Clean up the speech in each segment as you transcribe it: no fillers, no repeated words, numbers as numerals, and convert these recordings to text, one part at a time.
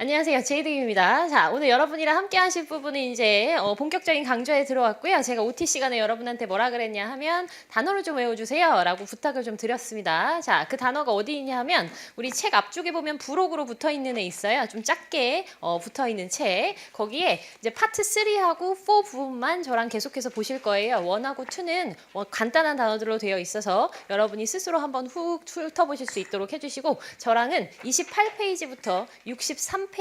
안녕하세요. 제이득입니다. 자, 오늘 여러분이랑 함께 하실 부분은 이제 본격적인 강좌에 들어왔고요. 제가 OT 시간에 여러분한테 뭐라 그랬냐 하면 단어를 좀 외워주세요 라고 부탁을 좀 드렸습니다. 자, 그 단어가 어디 있냐 하면 우리 책 앞쪽에 보면 부록으로 붙어있는 애 있어요. 좀 작게 붙어있는 책. 거기에 이제 파트 3하고 4 부분만 저랑 계속해서 보실 거예요. 1하고 2는 간단한 단어들로 되어 있어서 여러분이 스스로 한번 훅 훑어보실 수 있도록 해주시고 저랑은 28페이지부터 63페이지까지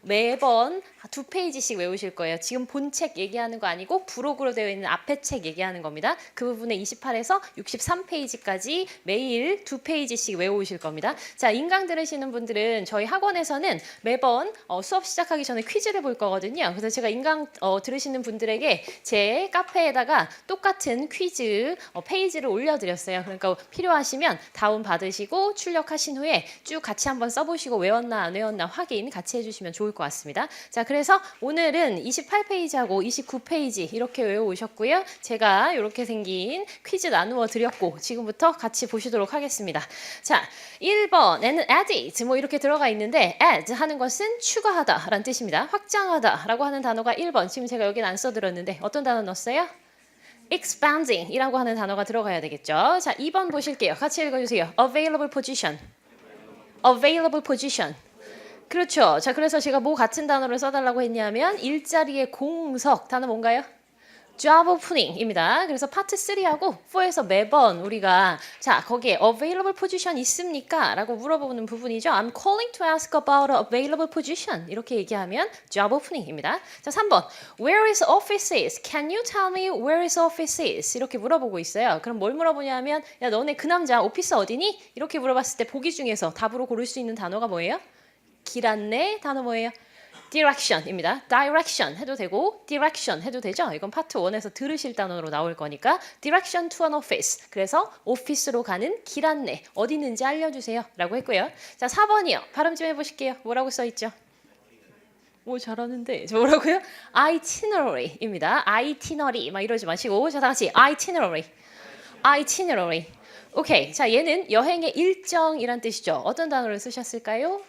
매번 2페이지씩 외우실 거예요. 지금 본 책 얘기하는 거 아니고 부록으로 되어 있는 앞에 책 얘기하는 겁니다. 그 부분에 28에서 63페이지까지 매일 2페이지씩 외우실 겁니다. 자, 인강 들으시는 분들은 저희 학원에서는 매번 수업 시작하기 전에 퀴즈를 볼 거거든요. 그래서 제가 인강 들으시는 분들에게 제 카페에다가 똑같은 퀴즈 페이지를 올려드렸어요. 그러니까 필요하시면 다운 받으시고 출력하신 후에 쭉 같이 한번 써보시고 외웠나 안 외웠나 확인 같이 해주시면 좋을 것 같습니다. 자, 그래서 오늘은 28페이지하고 29페이지 이렇게 외워오셨고요. 제가 이렇게 생긴 퀴즈 나누어 드렸고 지금부터 같이 보시도록 하겠습니다. 자, 1번에는 add 뭐 이렇게 들어가 있는데 add 하는 것은 추가하다 라는 뜻입니다. 확장하다 라고 하는 단어가 1번. 지금 제가 여기는 안 써드렸는데 어떤 단어 넣었어요? expanding 이라고 하는 단어가 들어가야 되겠죠. 자, 2번 보실게요. 같이 읽어주세요. available position. available position. 그렇죠. 자, 그래서 제가 뭐 같은 단어를 써달라고 했냐면 일자리의 공석 단어 뭔가요? job opening입니다. 그래서 파트 3하고 4에서 매번 우리가 자, 거기에 available position 있습니까? 라고 물어보는 부분이죠. I'm calling to ask about a available position. 이렇게 얘기하면 job opening입니다. 자, 3번. Where is office is? Can you tell me where is office is? 이렇게 물어보고 있어요. 그럼 뭘 물어보냐면 야, 너네 그 남자 오피스 어디니? 이렇게 물어봤을 때 보기 중에서 답으로 고를 수 있는 단어가 뭐예요? 길 안내 단어 뭐예요? direction입니다. direction 해도 되고 direction 해도 되죠. 이건 파트 1에서 들으실 단어로 나올 거니까 direction to an office. 그래서 오피스로 가는 길 안내 어디 있는지 알려주세요 라고 했고요. 자, 4번이요. 발음 좀 해보실게요. 뭐라고 써있죠? 오, 잘하는데. 뭐라고요? itinerary입니다. itinerary 막 이러지 마시고 자, 다 같이 itinerary. itinerary. 오케이. 자, 얘는 여행의 일정이란 뜻이죠. 어떤 단어를 쓰셨을까요?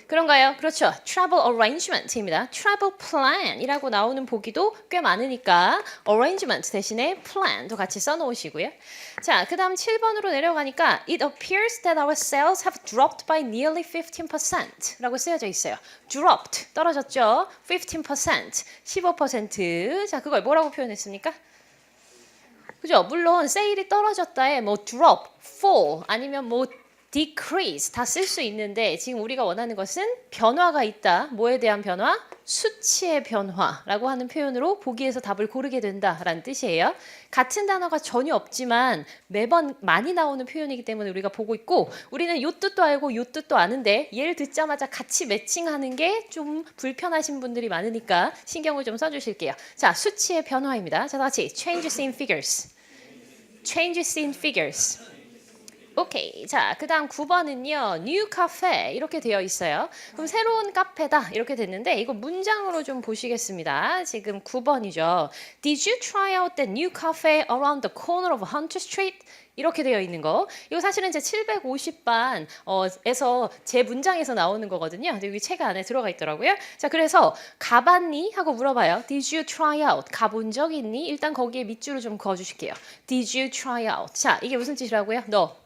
그런가요? 그렇죠. travel arrangement입니다. travel plan이라고 나오는 보기도 꽤 많으니까 arrangement 대신에 plan도 같이 써놓으시고요. 자, 그 다음 7번으로 내려가니까 It appears that our sales have dropped by nearly 15% 라고 쓰여져 있어요. dropped, 떨어졌죠. 15%, 15%. 자, 그걸 뭐라고 표현했습니까? 그죠? 물론 세일이 떨어졌다에 뭐 drop, fall 아니면 뭐 decrease 다 쓸 수 있는데 지금 우리가 원하는 것은 변화가 있다. 뭐에 대한 변화? 수치의 변화라고 하는 표현으로 보기에서 답을 고르게 된다라는 뜻이에요. 같은 단어가 전혀 없지만 매번 많이 나오는 표현이기 때문에 우리가 보고 있고 우리는 요 뜻도 알고 요 뜻도 아는데 얘를 듣자마자 같이 매칭하는 게 좀 불편하신 분들이 많으니까 신경을 좀 써주실게요. 자, 수치의 변화입니다. 자, 다 같이 changes in figures. changes in figures. 오케이. 자, 그 다음 9번은요. new cafe 이렇게 되어 있어요. 그럼 새로운 카페다 이렇게 됐는데 이거 문장으로 좀 보시겠습니다. 지금 9번이죠. Did you try out the new cafe around the corner of Hunter Street? 이렇게 되어 있는 거. 이거 사실은 제 750반 에서 제 문장에서 나오는 거거든요. 근데 여기 책 안에 들어가 있더라고요. 자, 그래서 가봤니? 하고 물어봐요. Did you try out? 가본 적 있니? 일단 거기에 밑줄을 좀 그어주실게요. Did you try out? 자, 이게 무슨 뜻이라고요? 너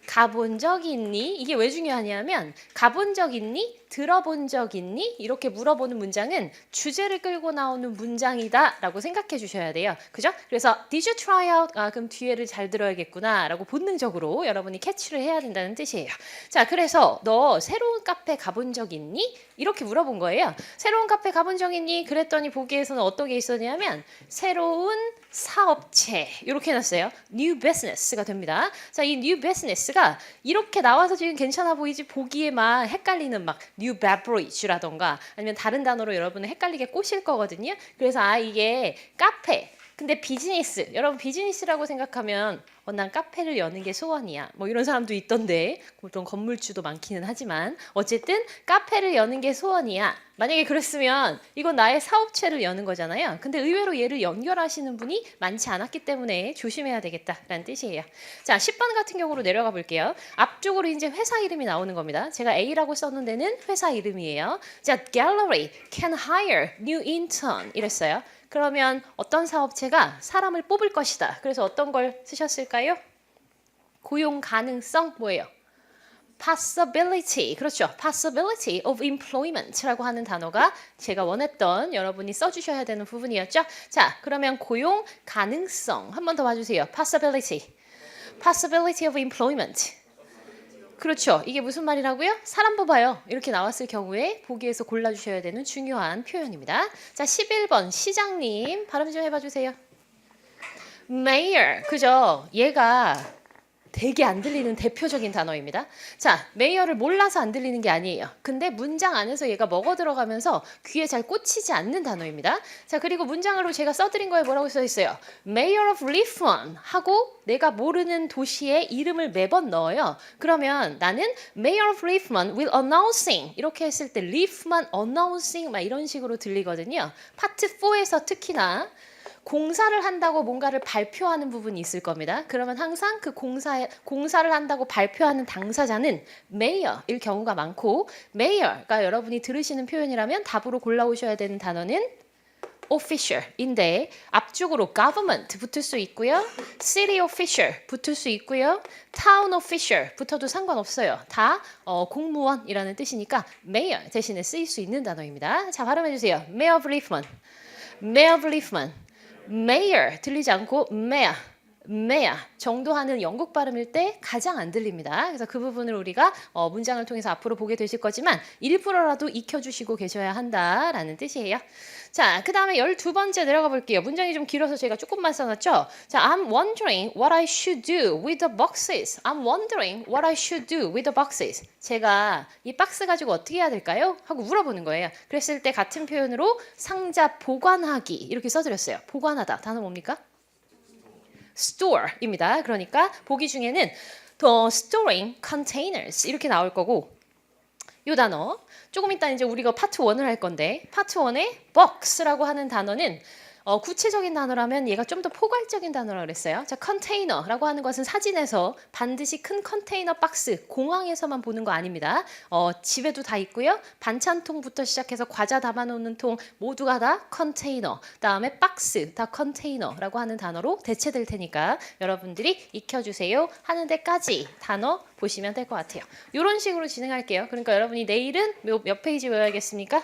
가본 적 있니? 이게 왜 중요하냐면 가본 적 있니? 들어본 적 있니? 이렇게 물어보는 문장은 주제를 끌고 나오는 문장이다 라고 생각해 주셔야 돼요. 그죠? 그래서 Did you try out? 아, 그럼 뒤에를 잘 들어야겠구나 라고 본능적으로 여러분이 캐치를 해야 된다는 뜻이에요. 자, 그래서 너 새로운 카페 가본 적 있니? 이렇게 물어본 거예요. 새로운 카페 가본 적 있니? 그랬더니 보기에서는 어떤 게 있었냐면 새로운 사업체 이렇게 해놨어요. New business가 됩니다. 자, 이 new business가 이렇게 나와서 지금 괜찮아 보이지 보기에 막 헷갈리는 막 new beverage라던가 아니면 다른 단어로 여러분은 헷갈리게 꼬실 거거든요. 그래서 아, 이게 카페 근데 비즈니스 여러분 비즈니스라고 생각하면 난 카페를 여는 게 소원이야. 뭐 이런 사람도 있던데 보통 건물주도 많기는 하지만 어쨌든 카페를 여는 게 소원이야. 만약에 그랬으면 이건 나의 사업체를 여는 거잖아요. 근데 의외로 얘를 연결하시는 분이 많지 않았기 때문에 조심해야 되겠다라는 뜻이에요. 자, 10번 같은 경우로 내려가 볼게요. 앞쪽으로 이제 회사 이름이 나오는 겁니다. 제가 A라고 썼는 데는 회사 이름이에요. 자, Gallery can hire new intern 이랬어요. 그러면 어떤 사업체가 사람을 뽑을 것이다. 그래서 어떤 걸 쓰셨을까요? 고용 가능성 뭐예요? possibility. 그렇죠. possibility of employment라고 하는 단어가 제가 원했던 여러분이 써주셔야 되는 부분이었죠. 자, 그러면 고용 가능성 한 번 더 봐주세요. possibility. possibility of employment. 그렇죠. 이게 무슨 말이라고요? 사람 뽑아요. 이렇게 나왔을 경우에 보기에서 골라주셔야 되는 중요한 표현입니다. 자, 11번 시장님 발음 좀 해봐 주세요. mayor. 그죠? 얘가 되게 안 들리는 대표적인 단어입니다. 자, 메이어를 몰라서 안 들리는 게 아니에요. 근데 문장 안에서 얘가 먹어 들어가면서 귀에 잘 꽂히지 않는 단어입니다. 자, 그리고 문장으로 제가 써드린 거에 뭐라고 써 있어요? Mayor of Richmond 하고 내가 모르는 도시의 이름을 매번 넣어요. 그러면 나는 Mayor of Richmond will announcing 이렇게 했을 때 Richmond announcing 막 이런 식으로 들리거든요. 파트 4에서 특히나 공사를 한다고 뭔가를 발표하는 부분이 있을 겁니다. 그러면 항상 그 공사를 한다고 발표하는 당사자는 mayor일 경우가 많고 mayor가 여러분이 들으시는 표현이라면 답으로 골라오셔야 되는 단어는 official인데 앞쪽으로 government 붙을 수 있고요. city official 붙을 수 있고요. town official 붙어도 상관없어요. 다 공무원이라는 뜻이니까 mayor 대신에 쓰일 수 있는 단어입니다. 자, 발음해 주세요. Mayor of Richmond. Mayor of Richmond. mayor 들리지 않고 mayor 정도 하는 영국 발음일 때 가장 안 들립니다. 그래서 그 부분을 우리가 문장을 통해서 앞으로 보게 되실 거지만 1%라도 익혀주시고 계셔야 한다라는 뜻이에요. 자, 그 다음에 12번째 내려가 볼게요. 문장이 좀 길어서 제가 조금만 써놨죠. 자, I'm wondering what I should do with the boxes. I'm wondering what I should do with the boxes. 제가 이 박스 가지고 어떻게 해야 될까요? 하고 물어보는 거예요. 그랬을 때 같은 표현으로 상자 보관하기 이렇게 써드렸어요. 보관하다. 단어 뭡니까? store입니다. 그러니까 보기 중에는 the storing containers 이렇게 나올 거고 이 단어 조금 이따 이제 우리가 파트 1을 할 건데 파트 1의 box라고 하는 단어는 구체적인 단어라면 얘가 좀 더 포괄적인 단어라고 그랬어요. 자, 컨테이너라고 하는 것은 사진에서 반드시 큰 컨테이너 박스, 공항에서만 보는 거 아닙니다. 집에도 다 있고요. 반찬통부터 시작해서 과자 담아놓는 통 모두가 다 컨테이너, 다음에 박스, 다 컨테이너라고 하는 단어로 대체될 테니까 여러분들이 익혀주세요 하는 데까지 단어 보시면 될 것 같아요. 이런 식으로 진행할게요. 그러니까 여러분이 내일은 몇 페이지 외워야겠습니까?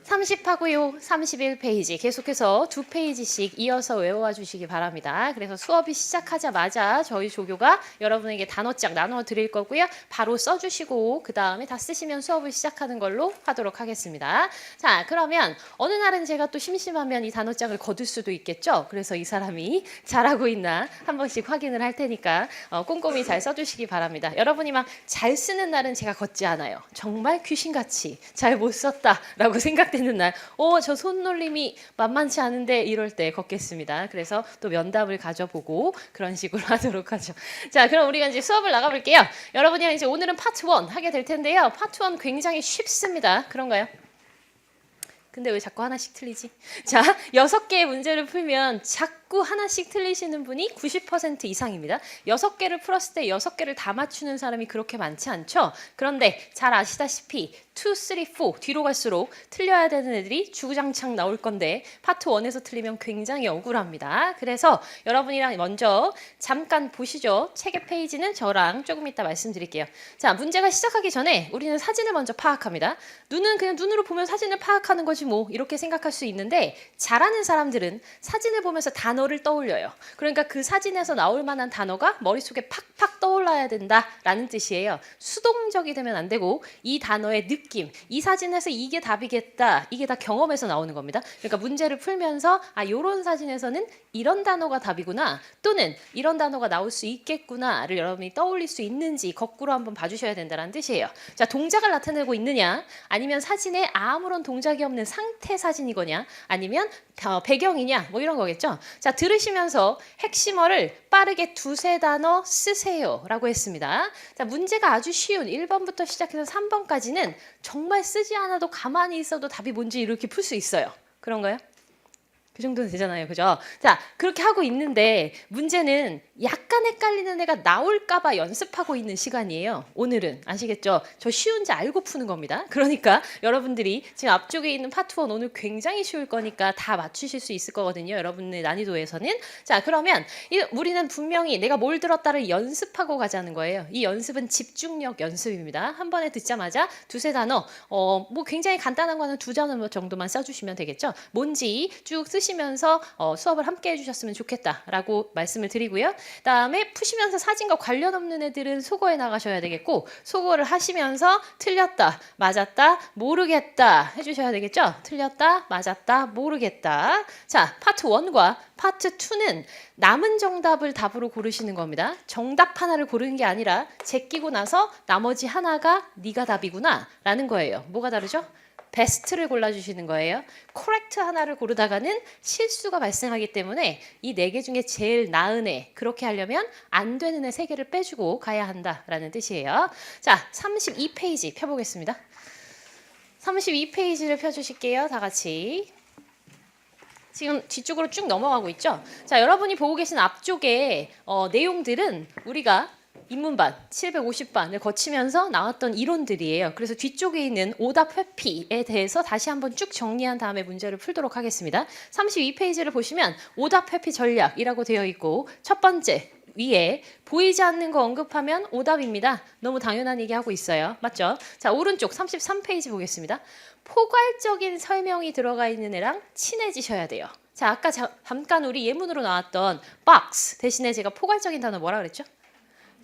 30하고요. 31페이지 계속해서 2페이지씩 이어서 외워와 주시기 바랍니다. 그래서 수업이 시작하자마자 저희 조교가 여러분에게 단어장 나눠 드릴 거고요. 바로 써주시고 그 다음에 다 쓰시면 수업을 시작하는 걸로 하도록 하겠습니다. 자, 그러면 어느 날은 제가 또 심심하면 이 단어장을 거둘 수도 있겠죠. 그래서 이 사람이 잘하고 있나 한 번씩 확인을 할 테니까 꼼꼼히 잘 써주시기 바랍니다. 여러분이 막 잘 쓰는 날은 제가 걷지 않아요. 정말 귀신같이 잘 못 썼다라고 생각되는 날, 저 손놀림이 만만치 않은데 이럴 때 걷겠습니다. 그래서 또 면담을 가져보고 그런 식으로 하도록 하죠. 자, 그럼 우리가 이제 수업을 나가볼게요. 여러분이랑 이제 오늘은 파트 1 하게 될 텐데요. 파트 1 굉장히 쉽습니다. 그런가요? 근데 왜 자꾸 하나씩 틀리지? 자, 6개의 문제를 풀면 자꾸 하나씩 틀리시는 분이 90% 이상입니다. 6개를 풀었을 때 6개를 다 맞추는 사람이 그렇게 많지 않죠? 그런데 잘 아시다시피 2, 3, 4 뒤로 갈수록 틀려야 되는 애들이 주구장창 나올 건데 파트 1에서 틀리면 굉장히 억울합니다. 그래서 여러분이랑 먼저 잠깐 보시죠. 책의 페이지는 저랑 조금 이따 말씀드릴게요. 자, 문제가 시작하기 전에 우리는 사진을 먼저 파악합니다. 눈은 그냥 눈으로 보면 사진을 파악하는 거지 뭐 이렇게 생각할 수 있는데 잘하는 사람들은 사진을 보면서 단어를 떠올려요. 그러니까 그 사진에서 나올 만한 단어가 머릿속에 팍팍 떠올라야 된다라는 뜻이에요. 수동적이 되면 안 되고 이 단어의 느낌, 이 사진에서 이게 답이겠다. 이게 다 경험에서 나오는 겁니다. 그러니까 문제를 풀면서 요런 사진에서는 이런 단어가 답이구나 또는 이런 단어가 나올 수 있겠구나를 여러분이 떠올릴 수 있는지 거꾸로 한번 봐주셔야 된다는 뜻이에요. 자, 동작을 나타내고 있느냐 아니면 사진에 아무런 동작이 없는 상태 사진이거냐 아니면 배경이냐 뭐 이런 거겠죠. 자, 들으시면서 핵심어를 빠르게 두세 단어 쓰세요 라고 했습니다. 자, 문제가 아주 쉬운 1번부터 시작해서 3번까지는 정말 쓰지 않아도 가만히 있어도 답이 뭔지 이렇게 풀 수 있어요. 그런가요? 그 정도는 되잖아요. 그죠? 자, 그렇게 하고 있는데 문제는 약간 헷갈리는 애가 나올까봐 연습하고 있는 시간이에요. 오늘은. 아시겠죠? 저 쉬운지 알고 푸는 겁니다. 그러니까 여러분들이 지금 앞쪽에 있는 파트 1 오늘 굉장히 쉬울 거니까 다 맞추실 수 있을 거거든요. 여러분의 난이도에서는. 자, 그러면 우리는 분명히 내가 뭘 들었다를 연습하고 가자는 거예요. 이 연습은 집중력 연습입니다. 한 번에 듣자마자 두세 단어, 뭐 굉장히 간단한 거는 2단어 정도만 써주시면 되겠죠. 뭔지 쭉 쓰시면서 수업을 함께 해주셨으면 좋겠다라고 말씀을 드리고요. 그다음에 푸시면서 사진과 관련 없는 애들은 속어에 나가셔야 되겠고, 속어를 하시면서 틀렸다, 맞았다, 모르겠다 해주셔야 되겠죠. 틀렸다, 맞았다, 모르겠다. 자, 파트 1과 파트 2는 남은 정답을 답으로 고르시는 겁니다. 정답 하나를 고르는 게 아니라 제끼고 나서 나머지 하나가 네가 답이구나 라는 거예요. 뭐가 다르죠? 베스트를 골라주시는 거예요. 코렉트 하나를 고르다가는 실수가 발생하기 때문에 이 4개 중에 제일 나은 애, 그렇게 하려면 안 되는 애 3개를 빼주고 가야 한다라는 뜻이에요. 자, 32페이지 펴보겠습니다. 32페이지를 펴주실게요. 다 같이. 지금 뒤쪽으로 쭉 넘어가고 있죠. 자, 여러분이 보고 계신 앞쪽에 내용들은 우리가 인문반 750반을 거치면서 나왔던 이론들이에요. 그래서 뒤쪽에 있는 오답 회피에 대해서 다시 한번 쭉 정리한 다음에 문제를 풀도록 하겠습니다. 32페이지를 보시면 오답 회피 전략이라고 되어 있고, 첫 번째 위에 보이지 않는 거 언급하면 오답입니다. 너무 당연한 얘기 하고 있어요. 맞죠? 자, 오른쪽 33페이지 보겠습니다. 포괄적인 설명이 들어가 있는 애랑 친해지셔야 돼요. 자, 아까 잠깐 우리 예문으로 나왔던 box 대신에 제가 포괄적인 단어 뭐라 그랬죠?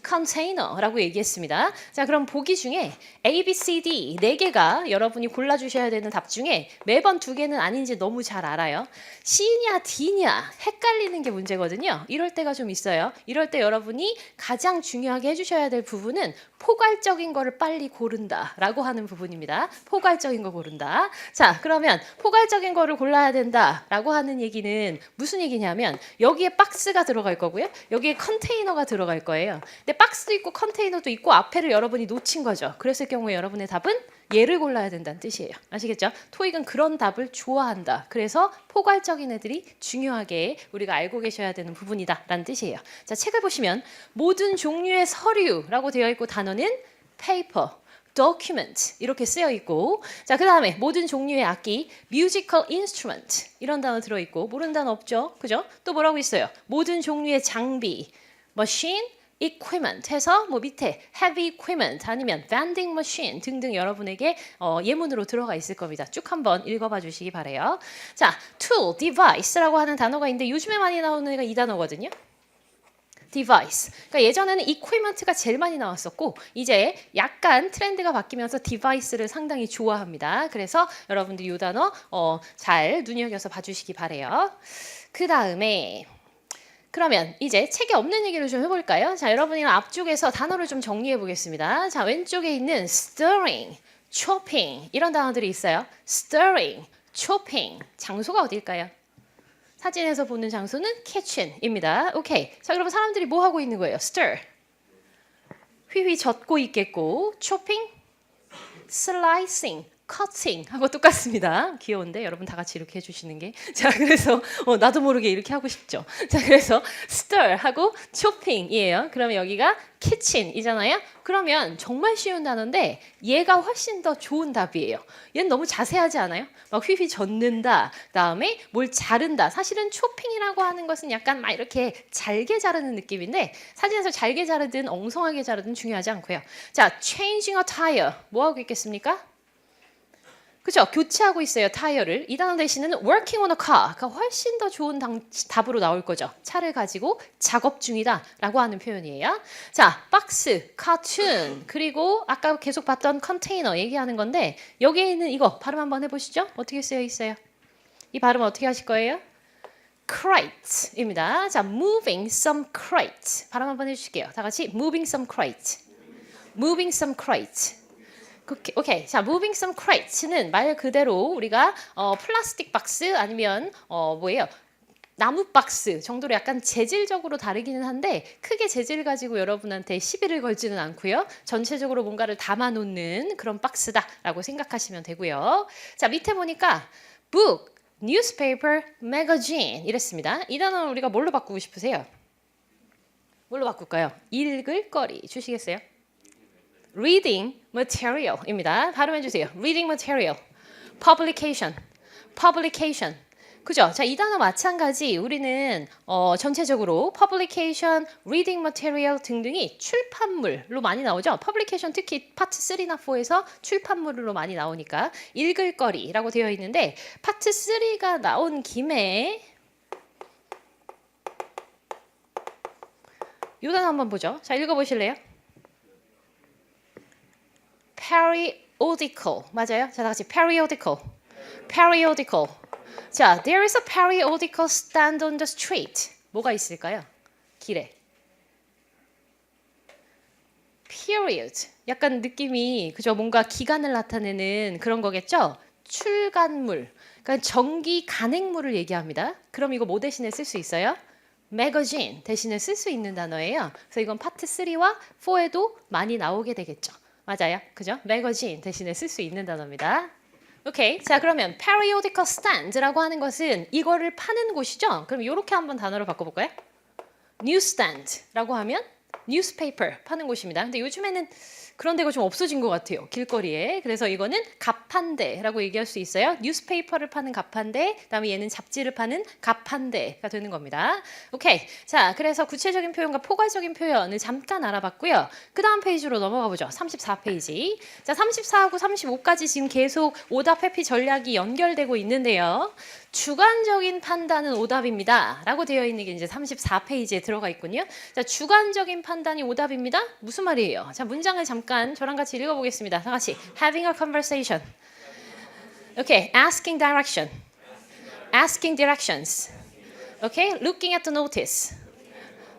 컨테이너라고 얘기했습니다. 자, 그럼 보기 중에 A, B, C, D 4개가 여러분이 골라주셔야 되는 답 중에 매번 2개는 아닌지 너무 잘 알아요. C냐 D냐 헷갈리는 게 문제거든요. 이럴 때가 좀 있어요. 이럴 때 여러분이 가장 중요하게 해주셔야 될 부분은 포괄적인 거를 빨리 고른다라고 하는 부분입니다. 포괄적인 거 고른다. 자, 그러면 포괄적인 거를 골라야 된다라고 하는 얘기는 무슨 얘기냐면 여기에 박스가 들어갈 거고요. 여기에 컨테이너가 들어갈 거예요. 근데 박스도 있고 컨테이너도 있고 앞에를 여러분이 놓친 거죠. 그랬을 경우에 여러분의 답은 얘를 골라야 된다는 뜻이에요. 아시겠죠? 토익은 그런 답을 좋아한다. 그래서 포괄적인 애들이 중요하게 우리가 알고 계셔야 되는 부분이다라는 뜻이에요. 자, 책을 보시면 모든 종류의 서류라고 되어 있고 단어는 paper, document 이렇게 쓰여 있고, 자, 그 다음에 모든 종류의 악기 musical instrument 이런 단어 들어있고, 모르는 단어 없죠? 그죠? 또 뭐라고 있어요? 모든 종류의 장비 machine, equipment 해서 뭐 밑에 heavy equipment 아니면 vending machine 등등 여러분에게 예문으로 들어가 있을 겁니다. 쭉 한번 읽어봐 주시기 바래요. 자, tool, device라고 하는 단어가 있는데 요즘에 많이 나오는 애가 이 단어거든요. device. 그러니까 예전에는 equipment가 제일 많이 나왔었고 이제 약간 트렌드가 바뀌면서 device를 상당히 좋아합니다. 그래서 여러분들이 이 단어 잘 눈여겨서 봐주시기 바래요. 그 다음에 그러면 이제 책에 없는 얘기를 좀 해볼까요? 자, 여러분이랑 앞쪽에서 단어를 좀 정리해 보겠습니다. 자, 왼쪽에 있는 stirring, chopping 이런 단어들이 있어요. stirring, chopping 장소가 어딜까요? 사진에서 보는 장소는 kitchen입니다. 오케이. 자, 그럼 사람들이 뭐 하고 있는 거예요? stir. 휘휘 젓고 있겠고, chopping, slicing. cutting 하고 똑같습니다. 귀여운데 여러분 다 같이 이렇게 해주시는 게. 자, 그래서 나도 모르게 이렇게 하고 싶죠. 자, 그래서 stir 하고 chopping이에요. 그러면 여기가 kitchen이잖아요. 그러면 정말 쉬운 단어인데 얘가 훨씬 더 좋은 답이에요. 얘는 너무 자세하지 않아요? 막 휘휘 젓는다, 그다음에 뭘 자른다. 사실은 chopping이라고 하는 것은 약간 막 이렇게 잘게 자르는 느낌인데 사진에서 잘게 자르든 엉성하게 자르든 중요하지 않고요. 자, changing a tire 뭐 하고 있겠습니까? 그죠? 교체하고 있어요, 타이어를. 이 단어 대신에는 working on a car가 훨씬 더 좋은 답으로 나올 거죠. 차를 가지고 작업 중이다 라고 하는 표현이에요. 자, 박스, cartoon, 그리고 아까 계속 봤던 컨테이너 얘기하는 건데 여기에 있는 이거 발음 한번 해보시죠. 어떻게 쓰여 있어요? 이 발음 어떻게 하실 거예요? crate입니다. 자, moving some crate 발음 한번 해주실게요. 다 같이 moving some crate, moving some crate. 오케이. 자, moving some crates는 말 그대로 우리가 플라스틱 박스 아니면 뭐예요? 나무 박스 정도로 약간 재질적으로 다르기는 한데 크게 재질 가지고 여러분한테 시비를 걸지는 않고요. 전체적으로 뭔가를 담아놓는 그런 박스다라고 생각하시면 되고요. 자, 밑에 보니까 book, newspaper, magazine 이랬습니다. 이 단어는 우리가 뭘로 바꾸고 싶으세요? 뭘로 바꿀까요? 읽을 거리 주시겠어요? reading material입니다. 발음해 주세요. reading material, publication, publication. 그죠? 자, 이 단어 마찬가지 우리는 전체적으로 publication, reading material 등등이 출판물로 많이 나오죠. publication 특히 파트 3나 4에서 출판물로 많이 나오니까 읽을 거리라고 되어 있는데 파트 3가 나온 김에 이 단어 한번 보죠. 자, 읽어보실래요? periodical 맞아요? 자, 다 같이 periodical, periodical. 자, there is a periodical stand on the street. 뭐가 있을까요? 길에. period. 약간 느낌이 그죠? 뭔가 기간을 나타내는 그런 거겠죠? 출간물. 그러니까 정기 간행물을 얘기합니다. 그럼 이거 뭐 대신에 쓸 수 있어요? magazine 대신에 쓸 수 있는 단어예요. 그래서 이건 파트 3와 4에도 많이 나오게 되겠죠. 맞아요. 그죠? magazine 대신에 쓸 수 있는 단어입니다. 오케이. 자, 그러면 periodical stand라고 하는 것은 이거를 파는 곳이죠. 그럼 이렇게 한번 단어로 바꿔볼까요? newsstand라고 하면 newspaper 파는 곳입니다. 근데 요즘에는 그런 데가 좀 없어진 것 같아요. 길거리에. 그래서 이거는 갑판대라고 얘기할 수 있어요. 뉴스페이퍼를 파는 갑판대, 그다음에 얘는 잡지를 파는 갑판대가 되는 겁니다. 오케이. 자, 그래서 구체적인 표현과 포괄적인 표현을 잠깐 알아봤고요. 그 다음 페이지로 넘어가 보죠. 34페이지. 자, 34하고 35까지 지금 계속 오답 회피 전략이 연결되고 있는데요. 주관적인 판단은 오답입니다. 라고 되어 있는 게 이제 34페이지에 들어가 있군요. 자, 주관적인 판단이 오답입니다. 무슨 말이에요? 자, 문장을 잠깐 저랑 같이 읽어보겠습니다. 다 같이. Having a conversation. Okay. Asking direction. Asking directions. Okay. Looking at the notice.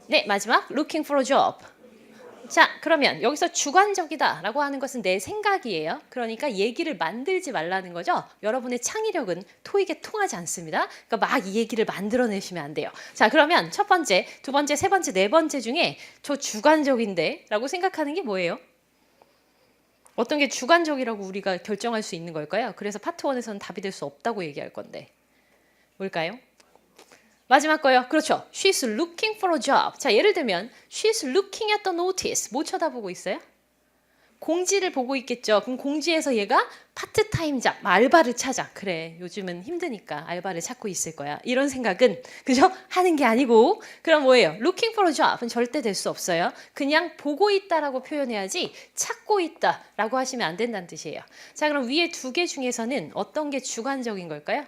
네, 마지막. Looking for a job. 자, 그러면 여기서 주관적이다라고 하는 것은 내 생각이에요. 그러니까 얘기를 만들지 말라는 거죠. 여러분의 창의력은 토익에 통하지 않습니다. 그러니까 막 이 얘기를 만들어내시면 안 돼요. 자, 그러면 첫 번째, 두 번째, 세 번째, 네 번째 중에 저 주관적인데 라고 생각하는 게 뭐예요? 어떤 게 주관적이라고 우리가 결정할 수 있는 걸까요? 그래서 파트 1에서는 답이 될 수 없다고 얘기할 건데 뭘까요? 마지막 거요. 그렇죠. She's looking for a job. 자, 예를 들면 She's looking at the notice. 뭐 쳐다보고 있어요? 공지를 보고 있겠죠. 그럼 공지에서 얘가 파트타임 잡, 알바를 찾아. 그래, 요즘은 힘드니까 알바를 찾고 있을 거야. 이런 생각은 그죠? 하는 게 아니고 그럼 뭐예요? Looking for a job은 절대 될 수 없어요. 그냥 보고 있다라고 표현해야지 찾고 있다라고 하시면 안 된다는 뜻이에요. 자, 그럼 위에 두 개 중에서는 어떤 게 주관적인 걸까요?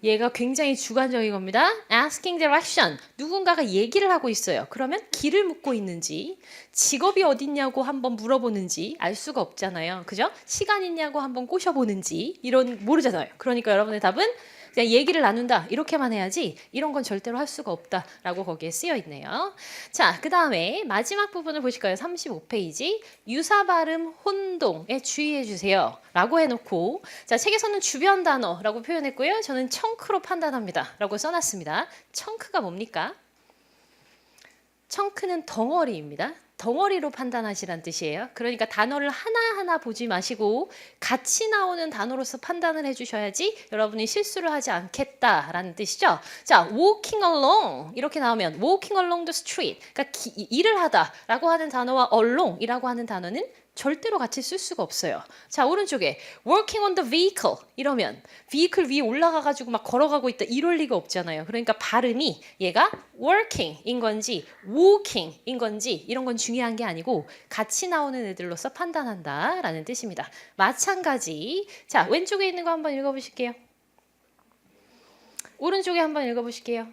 얘가 굉장히 주관적인 겁니다. Asking direction. 누군가가 얘기를 하고 있어요. 그러면 길을 묻고 있는지, 직업이 어딨냐고 한번 물어보는지 알 수가 없잖아요. 그죠? 시간 있냐고 한번 꼬셔보는지 이런 모르잖아요. 그러니까 여러분의 답은 그냥 얘기를 나눈다 이렇게만 해야지 이런 건 절대로 할 수가 없다라고 거기에 쓰여 있네요. 자, 그 다음에 마지막 부분을 보실까요? 35페이지 유사 발음 혼동에 주의해 주세요 라고 해놓고 자, 책에서는 주변 단어라고 표현했고요. 저는 청크로 판단합니다 라고 써놨습니다. 청크가 뭡니까? 청크는 덩어리입니다. 덩어리로 판단하시란 뜻이에요. 그러니까 단어를 하나하나 보지 마시고 같이 나오는 단어로서 판단을 해주셔야지 여러분이 실수를 하지 않겠다라는 뜻이죠. 자, walking along 이렇게 나오면 walking along the street 그러니까 일을 하다라고 하는 단어와 along이라고 하는 단어는 절대로 같이 쓸 수가 없어요. 자, 오른쪽에 working on the vehicle 이러면 vehicle 위에 올라가가지고 막 걸어가고 있다 이럴 리가 없잖아요. 그러니까 발음이 얘가 working인 건지 walking인 건지 이런 건 중요한 게 아니고 같이 나오는 애들로서 판단한다라는 뜻입니다. 마찬가지. 자, 왼쪽에 있는 거 한번 읽어보실게요. 오른쪽에 한번 읽어보실게요.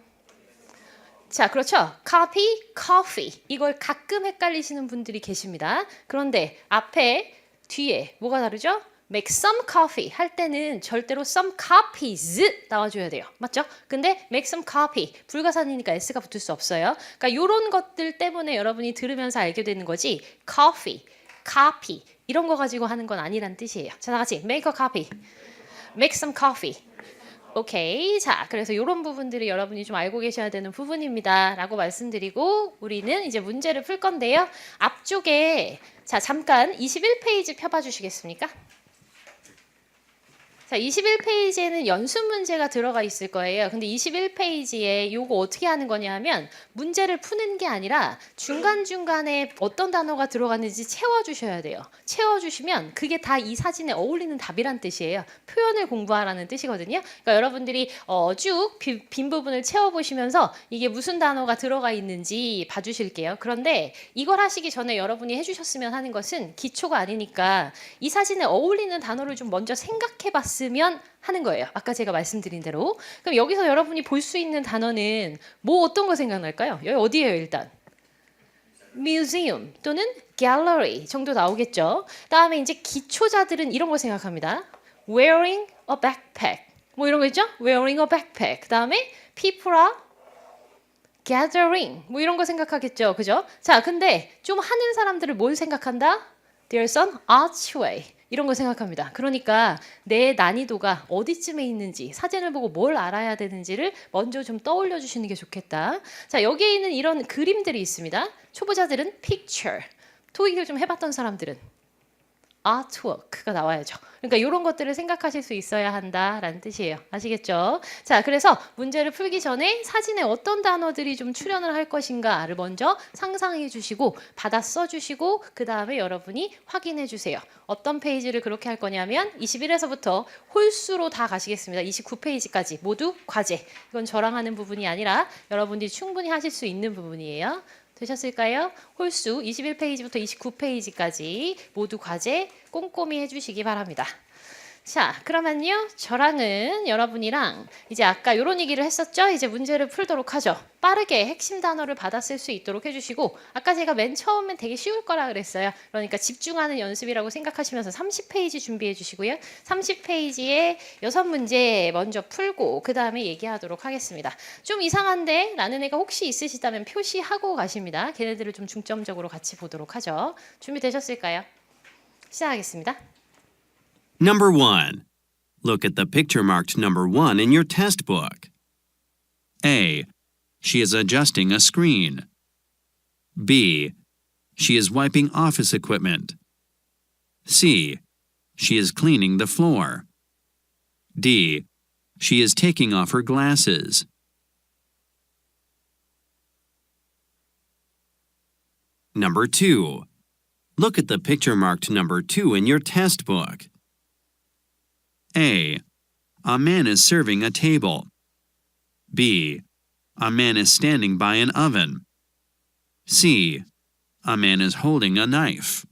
자, 그렇죠. copy, coffee. 이걸 가끔 헷갈리시는 분들이 계십니다. 그런데 앞에, 뒤에 뭐가 다르죠? make some coffee 할 때는 절대로 some copies 나와줘야 돼요. 맞죠? 근데 make some copy 불가사니니까 s가 붙을 수 없어요. 그러니까 이런 것들 때문에 여러분이 들으면서 알게 되는 거지. coffee, copy, 이런 거 가지고 하는 건 아니란 뜻이에요. 자, 다 같이 make a copy. make some coffee. 오케이. 자, 그래서 이런 부분들이 여러분이 좀 알고 계셔야 되는 부분입니다. 라고 말씀드리고 우리는 이제 문제를 풀 건데요. 앞쪽에 자, 잠깐 21페이지 펴봐 주시겠습니까? 자, 21페이지에는 연습 문제가 들어가 있을 거예요. 근데 21페이지에 요거 어떻게 하는 거냐 하면 문제를 푸는 게 아니라 중간중간에 어떤 단어가 들어갔는지 채워주셔야 돼요. 채워주시면 그게 다 이 사진에 어울리는 답이란 뜻이에요. 표현을 공부하라는 뜻이거든요. 그러니까 여러분들이 쭉 빈 부분을 채워보시면서 이게 무슨 단어가 들어가 있는지 봐주실게요. 그런데 이걸 하시기 전에 여러분이 해주셨으면 하는 것은 기초가 아니니까 이 사진에 어울리는 단어를 좀 먼저 생각해봤으면 하는 거예요. 아까 제가 말씀드린 대로. 그럼 여기서 여러분이 볼 수 있는 단어는 뭐 어떤 거 생각날까요? 여기 어디예요 일단? museum 또는 gallery 정도 나오겠죠. 다음에 이제 기초자들은 이런 거 생각합니다. wearing a backpack 뭐 이런 거 있죠? wearing a backpack. 그 다음에 people are gathering 뭐 이런 거 생각하겠죠. 그죠? 자, 근데 좀 하는 사람들을 뭘 생각한다? There's an archway 이런 거 생각합니다. 그러니까 내 난이도가 어디쯤에 있는지 사진을 보고 뭘 알아야 되는지를 먼저 좀 떠올려 주시는 게 좋겠다. 자, 여기에 있는 이런 그림들이 있습니다. 초보자들은 picture, 토익을 좀 해봤던 사람들은 artwork가 나와야죠. 그러니까 이런 것들을 생각하실 수 있어야 한다라는 뜻이에요. 아시겠죠? 자, 그래서 문제를 풀기 전에 사진에 어떤 단어들이 좀 출연을 할 것인가를 먼저 상상해 주시고 받아 써주시고 그 다음에 여러분이 확인해 주세요. 어떤 페이지를 그렇게 할 거냐면 21에서부터 홀수로 다 가시겠습니다. 29페이지까지 모두 과제. 이건 저랑 하는 부분이 아니라 여러분들이 충분히 하실 수 있는 부분이에요. 되셨을까요? 홀수 21페이지부터 29페이지까지 모두 과제 꼼꼼히 해주시기 바랍니다. 자, 그러면요. 저랑은 여러분이랑 이제 아까 이런 얘기를 했었죠? 이제 문제를 풀도록 하죠. 빠르게 핵심 단어를 받아쓸 수 있도록 해주시고 아까 제가 맨 처음엔 되게 쉬울 거라 그랬어요. 그러니까 집중하는 연습이라고 생각하시면서 30페이지 준비해 주시고요. 30페이지에 6문제 먼저 풀고 그 다음에 얘기하도록 하겠습니다. 좀 이상한데? 라는 애가 혹시 있으시다면 표시하고 가십니다. 걔네들을 좀 중점적으로 같이 보도록 하죠. 준비되셨을까요? 시작하겠습니다. Number 1. Look at the picture marked number 1 in your test book. A. She is adjusting a screen. B. She is wiping office equipment. C. She is cleaning the floor. D. She is taking off her glasses. Number 2. Look at the picture marked number 2 in your test book. A. A man is serving a table. B. A man is standing by an oven. C. A man is holding a knife.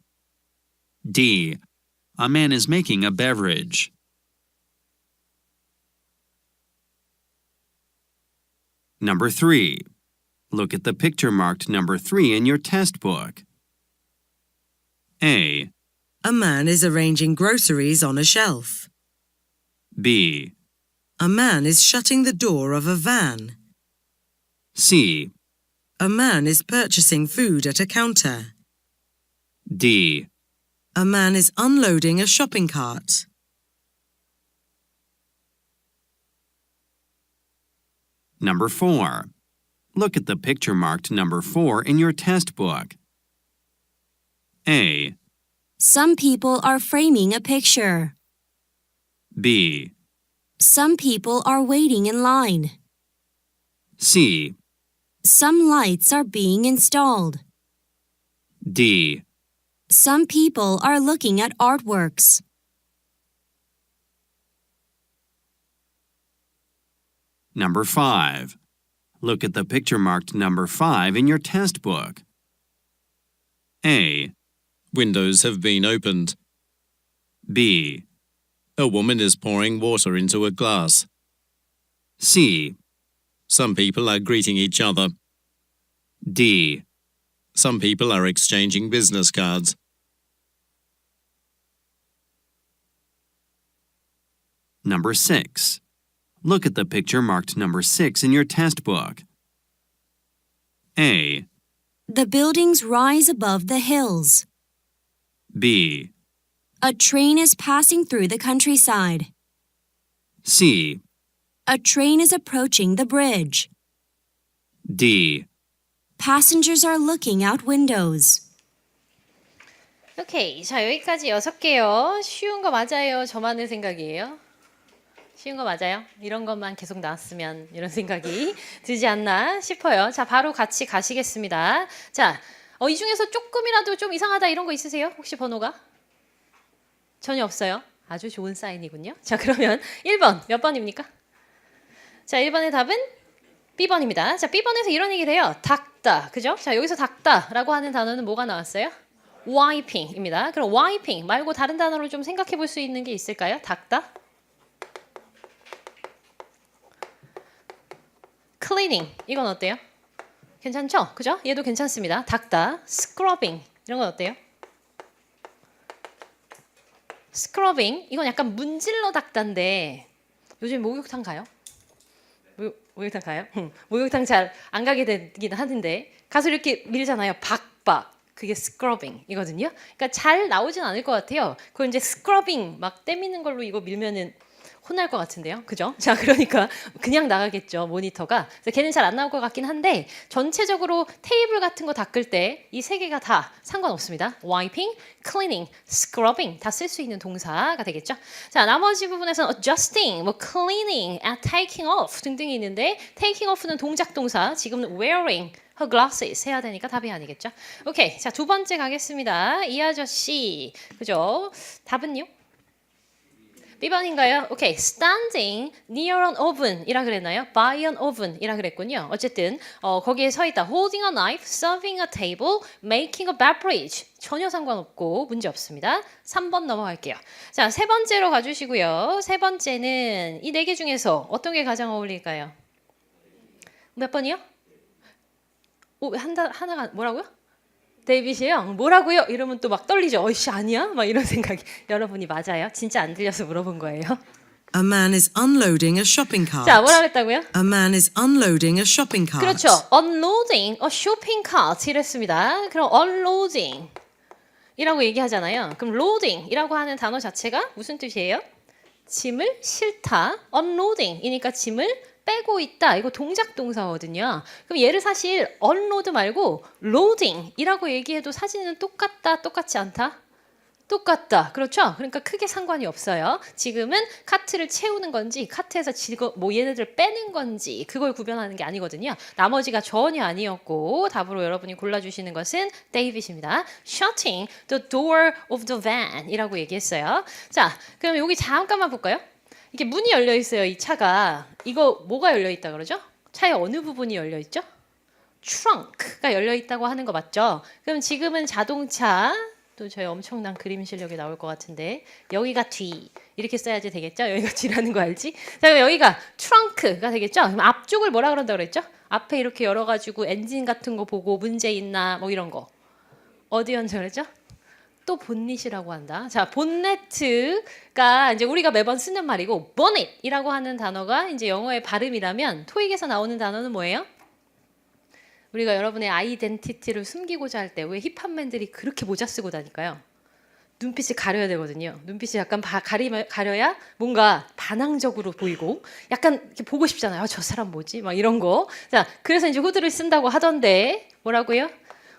D. A man is making a beverage. Number 3. Look at the picture marked number 3 in your test book. A. A man is arranging groceries on a shelf. B. A man is shutting the door of a van. C. A man is purchasing food at a counter. D. A man is unloading a shopping cart. Number 4. Look at the picture marked number 4 in your test book. A. Some people are framing a picture. B. Some people are waiting in line. C. Some lights are being installed. D. Some people are looking at artworks. Number 5. Look at the picture marked number 5 in your test book. A. Windows have been opened. B. A woman is pouring water into a glass. C. Some people are greeting each other. D. Some people are exchanging business cards. Number 6. Look at the picture marked number 6 in your test book. A. The buildings rise above the hills. B. A train is passing through the countryside. C, A train is approaching the bridge. D. Passengers are looking out windows. 오케이. 자, 여기까지 6개요. 쉬운 거 맞아요? 저만의 생각이에요? 쉬운 거 맞아요? 이런 것만 계속 나왔으면 이런 생각이 들지 않나 싶어요. 자, 바로 같이 가시겠습니다. 자, 이 중에서 조금이라도 좀 이상하다 이런 거 있으세요? 혹시 번호가? 전혀 없어요. 아주 좋은 사인이군요. 자, 그러면 1번 몇 번입니까? 자, 1번의 답은 B번입니다. 자, B번에서 이런 얘기를 해요. 닦다. 그죠? 자, 여기서 닦다라고 하는 단어는 뭐가 나왔어요? wiping입니다. 그럼 wiping 말고 다른 단어로 좀 생각해 볼 수 있는 게 있을까요? 닦다. cleaning 이건 어때요? 괜찮죠? 그죠? 얘도 괜찮습니다. 닦다. scrubbing 이런 건 어때요? scrubbing 이건 약간 문질러 닦다인데 요즘 목욕탕 가요? 목욕탕 가요? 목욕탕 잘 안 가게 되긴 하는데 가서 이렇게 밀잖아요. 박박. 그게 scrubbing이거든요. 그러니까 잘 나오진 않을 것 같아요. 그걸 이제 scrubbing 막 때미는 걸로 이거 밀면은 혼날 것 같은데요. 그죠? 자, 그러니까 그냥 나가겠죠. 모니터가. 그래서 걔는 잘 안 나올 것 같긴 한데 전체적으로 테이블 같은 거 닦을 때 이 세 개가 다 상관없습니다. wiping, cleaning, scrubbing 다 쓸 수 있는 동사가 되겠죠. 자, 나머지 부분에서는 adjusting, 뭐 cleaning, taking off 등등이 있는데 taking off는 동작 동사, 지금은 wearing her glasses 해야 되니까 답이 아니겠죠. 오케이. 자, 두 번째 가겠습니다. 이 아저씨. 그죠? 답은요? B번인가요? 오케이. Standing near an oven 이라 그랬나요? By an oven 이라 그랬군요. 어쨌든 거기에 서 있다. Holding a knife, serving a table, making a beverage. 전혀 상관없고 문제 없습니다. 3번 넘어갈게요. 자, 세 번째로 가주시고요. 세 번째는 이 네 개 중에서 어떤 게 가장 어울릴까요? 몇 번이요? 하나가 뭐라고요? 데이빗이에요? 뭐라고요? 이러면 또 막 떨리죠. 어이씨 아니야? 막 이런 생각이. 여러분이 맞아요? 진짜 안 들려서 물어본 거예요. A man is unloading a shopping cart. 자, 뭐라 그랬다고요? A man is unloading a shopping cart. 그렇죠. unloading a shopping cart 이랬습니다. 그럼 unloading 이라고 얘기하잖아요. 그럼 loading 이라고 하는 단어 자체가 무슨 뜻이에요? 짐을 싣다. unloading 이니까 짐을 빼고 있다. 이거 동작 동사거든요. 그럼 얘를 사실 unload 말고 loading이라고 얘기해도 사진은 똑같다, 똑같지 않다? 똑같다. 그렇죠? 그러니까 크게 상관이 없어요. 지금은 카트를 채우는 건지 카트에서 뭐 얘네들 빼는 건지 그걸 구별하는 게 아니거든요. 나머지가 전혀 아니었고 답으로 여러분이 골라주시는 것은 데이빗입니다. Shutting the door of the van 이라고 얘기했어요. 자, 그럼 여기 잠깐만 볼까요? 이게 문이 열려 있어요. 이 차가. 이거 뭐가 열려 있다 그러죠? 차의 어느 부분이 열려 있죠? 트렁크가 열려 있다고 하는 거 맞죠? 그럼 지금은 자동차 또 저희 엄청난 그림 실력이 나올 것 같은데 여기가 뒤 이렇게 써야지 되겠죠? 여기가 뒤라는 거 알지? 자, 그럼 여기가 트렁크가 되겠죠? 그럼 앞쪽을 뭐라 그런다 그랬죠? 앞에 이렇게 열어가지고 엔진 같은 거 보고 문제 있나 뭐 이런 거 어디 얹어 그랬죠? 또 본닛이라고 한다. 자, 본네트가 이제 우리가 매번 쓰는 말이고 bonet이라고 하는 단어가 이제 영어의 발음이라면 토익에서 나오는 단어는 뭐예요? 우리가 여러분의 아이덴티티를 숨기고자 할 때 왜 힙합맨들이 그렇게 모자 쓰고 다닐까요? 눈빛을 가려야 되거든요. 눈빛이 약간 가려야 뭔가 반항적으로 보이고 약간 이렇게 보고 싶잖아요. 저 사람 뭐지? 막 이런 거. 자, 그래서 이제 후드를 쓴다고 하던데 뭐라고요?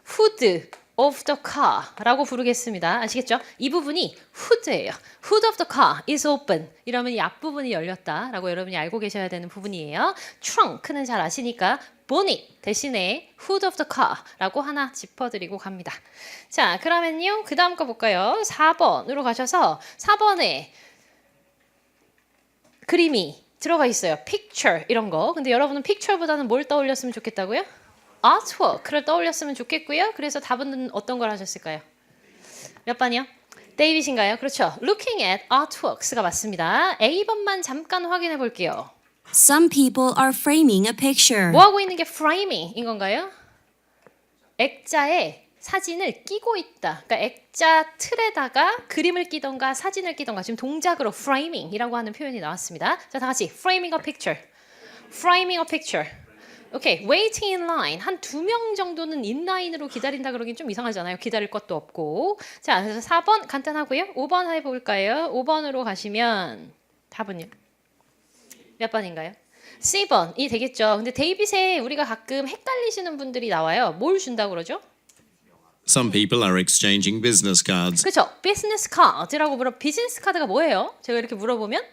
후드 of the car라고 부르겠습니다. 아시겠죠? 이 부분이 후드예요. Hood of the car is open. 이러면 이 앞부분이 열렸다라고 여러분이 알고 계셔야 되는 부분이에요. trunk는 잘 아시니까 bonnet 대신에 hood of the car라고 하나 짚어드리고 갑니다. 자, 그러면요. 그 다음 거 볼까요? 4번으로 가셔서 4번에 그림이 들어가 있어요. picture 이런 거. 근데 여러분은 picture보다는 뭘 떠올렸으면 좋겠다고요? artwork를 떠올렸으면 좋겠고요. 그래서 답은 어떤 걸 하셨을까요? 몇 번이요? 데이빗인가요? 그렇죠. Looking at artworks가 맞습니다. A번만 잠깐 확인해 볼게요. Some people are framing a picture. 뭐 하고 있는 게 framing인 건가요? 액자에 사진을 끼고 있다. 그러니까 액자 틀에다가 그림을 끼던가 사진을 끼던가 지금 동작으로 framing이라고 하는 표현이 나왔습니다. 자, 다 같이 framing a picture. framing a picture. 오케이, waiting in line. 한 2명 정도는 인라인으로 기다린다 그러긴 좀 이상하잖아요. 기다릴 것도 없고. 자, 그래서 4번 간단하고요. 5번 해볼까요? 5번으로 가시면 답은요? 몇 번인가요? C번이 되겠죠. 근데 데이빗에 우리가 가끔 헷갈리시는 분들이 나와요. 뭘 준다고 그러죠? Some people are exchanging business cards. 그렇죠. 비즈니스 카드라고 물어. 비즈니스 카드가 뭐예요? 제가 이렇게 물어보면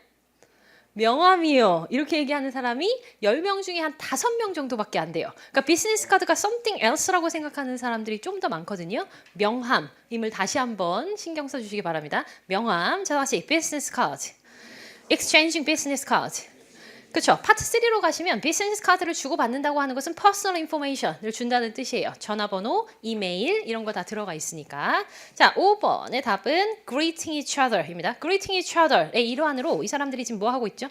명함이요. 이렇게 얘기하는 사람이 10명 중에 한 5명 정도밖에 안 돼요. 그러니까 비즈니스 카드가 something else라고 생각하는 사람들이 좀 더 많거든요. 명함임을 다시 한번 신경 써주시기 바랍니다. 명함. 자, 다시 비즈니스 카드. exchanging business card. 그렇죠. 파트 3로 가시면 비즈니스 카드를 주고받는다고 하는 것은 personal information을 준다는 뜻이에요. 전화번호, 이메일 이런 거 다 들어가 있으니까. 자, 5번의 답은 greeting each other입니다. greeting each other의 일환으로 이 사람들이 지금 뭐 하고 있죠?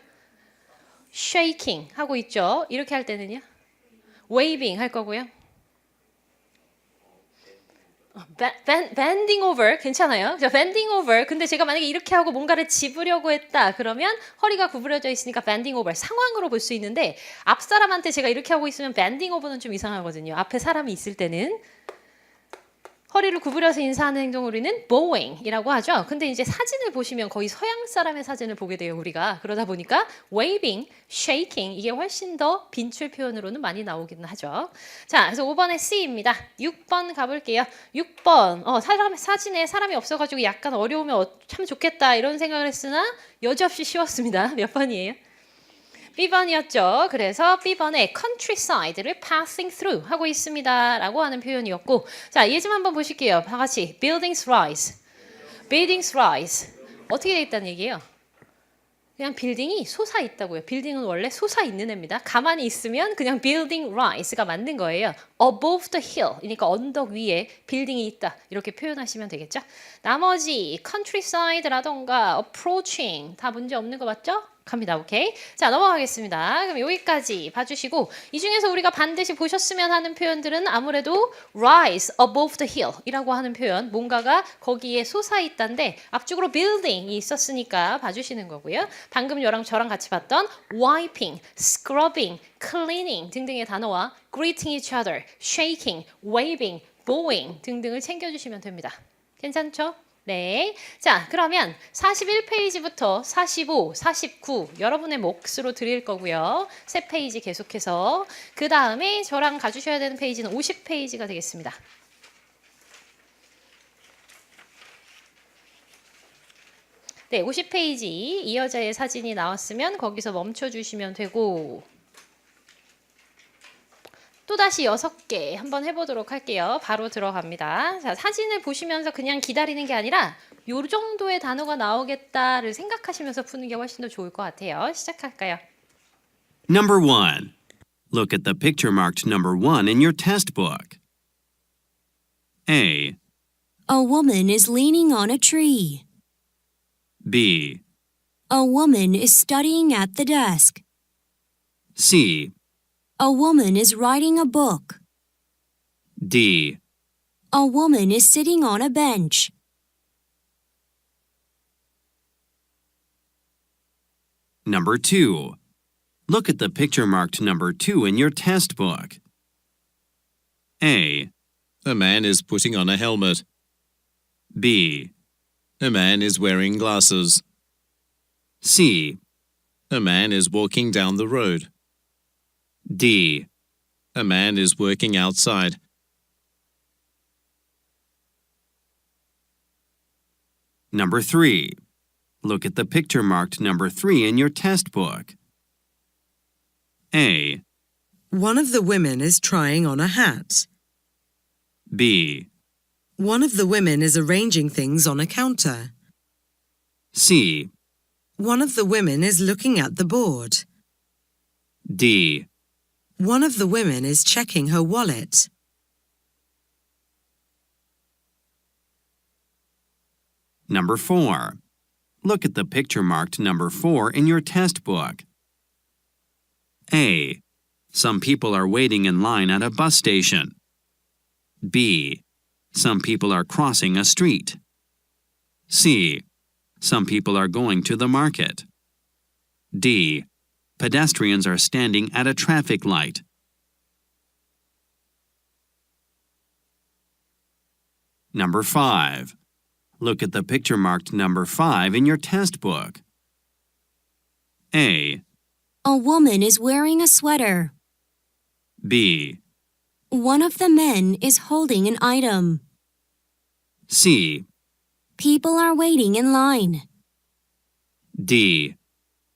shaking 하고 있죠. 이렇게 할 때는요? waving 할 거고요. bending over 괜찮아요. 자, bending over. 근데 제가 만약에 이렇게 하고 뭔가를 짚으려고 했다. 그러면 허리가 구부려져 있으니까 bending over 상황으로 볼 수 있는데 앞 사람한테 제가 이렇게 하고 있으면 bending over는 좀 이상하거든요. 앞에 사람이 있을 때는 허리를 구부려서 인사하는 행동을 우리는 bowing이라고 하죠. 근데 이제 사진을 보시면 거의 서양 사람의 사진을 보게 돼요, 우리가. 그러다 보니까 waving, shaking 이게 훨씬 더 빈출 표현으로는 많이 나오기는 하죠. 자, 그래서 5번의 C입니다. 6번 가볼게요. 6번. 사진에 사람이 없어가지고 약간 어려우면 참 좋겠다 이런 생각을 했으나 여지없이 쉬웠습니다. 몇 번이에요? B번이었죠. 그래서 B번에 countryside를 passing through 하고 있습니다. 라고 하는 표현이었고 자, 얘 좀 한번 보실게요. 다 같이 buildings rise. buildings rise. 어떻게 돼 있다는 얘기예요? 그냥 빌딩이 솟아 있다고요. 빌딩은 원래 솟아 있는 애입니다. 가만히 있으면 그냥 building rise가 맞는 거예요. above the hill. 그러니까 언덕 위에 빌딩이 있다. 이렇게 표현하시면 되겠죠. 나머지 countryside라던가 approaching 다 문제 없는 거 맞죠? 갑니다. 오케이. 자, 넘어가겠습니다. 그럼 여기까지 봐주시고 이 중에서 우리가 반드시 보셨으면 하는 표현들은 아무래도 rise above the hill 이라고 하는 표현 뭔가가 거기에 솟아있다인데 앞쪽으로 building이 있었으니까 봐주시는 거고요. 방금 저랑 같이 봤던 wiping, scrubbing, cleaning 등등의 단어와 greeting each other, shaking, waving, bowing 등등을 챙겨주시면 됩니다. 괜찮죠? 네. 자, 그러면 41페이지부터 45, 49 여러분의 몫으로 드릴 거고요. 세 페이지 계속해서 그 다음에 저랑 가주셔야 되는 페이지는 50페이지가 되겠습니다. 네, 50페이지 이 여자의 사진이 나왔으면 거기서 멈춰주시면 되고 또다시 6개 한번 해보도록 할게요. 바로 들어갑니다. 자, 사진을 보시면서 그냥 기다리는 게 아니라 요 정도의 단어가 나오겠다를 생각하시면서 푸는 게 훨씬 더 좋을 것 같아요. 시작할까요? Number 1. Look at the picture marked number 1 in your test book. A, A woman is leaning on a tree. B, A woman is studying at the desk. C, A woman is writing a book. D. A woman is sitting on a bench. Number 2. Look at the picture marked number 2 in your test book. A, A man is putting on a helmet. B, A man is wearing glasses. C, A man is walking down the road. D. A man is working outside. Number 3. Look at the picture marked number 3 in your test book. A, One of the women is trying on a hat. B, One of the women is arranging things on a counter. C, One of the women is looking at the board. D. One of the women is checking her wallet. Number 4. Look at the picture marked number 4 in your test book. A. Some people are waiting in line at a bus station. B. Some people are crossing a street. C. Some people are going to the market. D. Pedestrians are standing at a traffic light. Number 5. Look at the picture marked number 5 in your test book. A, A woman is wearing a sweater. B, One of the men is holding an item. C, People are waiting in line. D.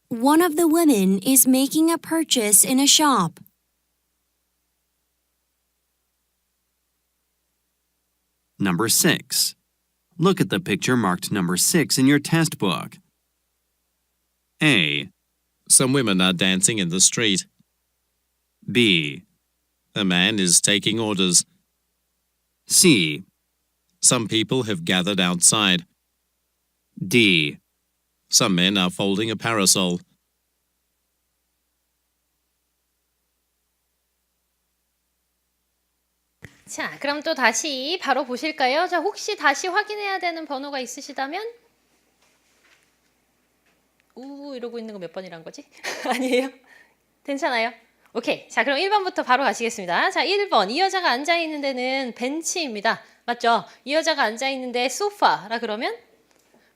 One of the women is making a purchase in a shop. Number 6. Look at the picture marked number 6 in your test book. A, Some women are dancing in the street. B, A man is taking orders. C, Some people have gathered outside. D. Some men are folding a parasol. 자, 그럼 또 다시 바로 보실까요? 자, 혹시 다시 확인해야 되는 번호가 있으시다면? 이러고 있는 거 몇 번이란 거지? 아니에요? 괜찮아요? 오케이. 자, 그럼 1번부터 바로 가시겠습니다. 자, 1번. 이 여자가 앉아있는 데는 벤치입니다. 맞죠? 이 여자가 앉아있는데 소파라 그러면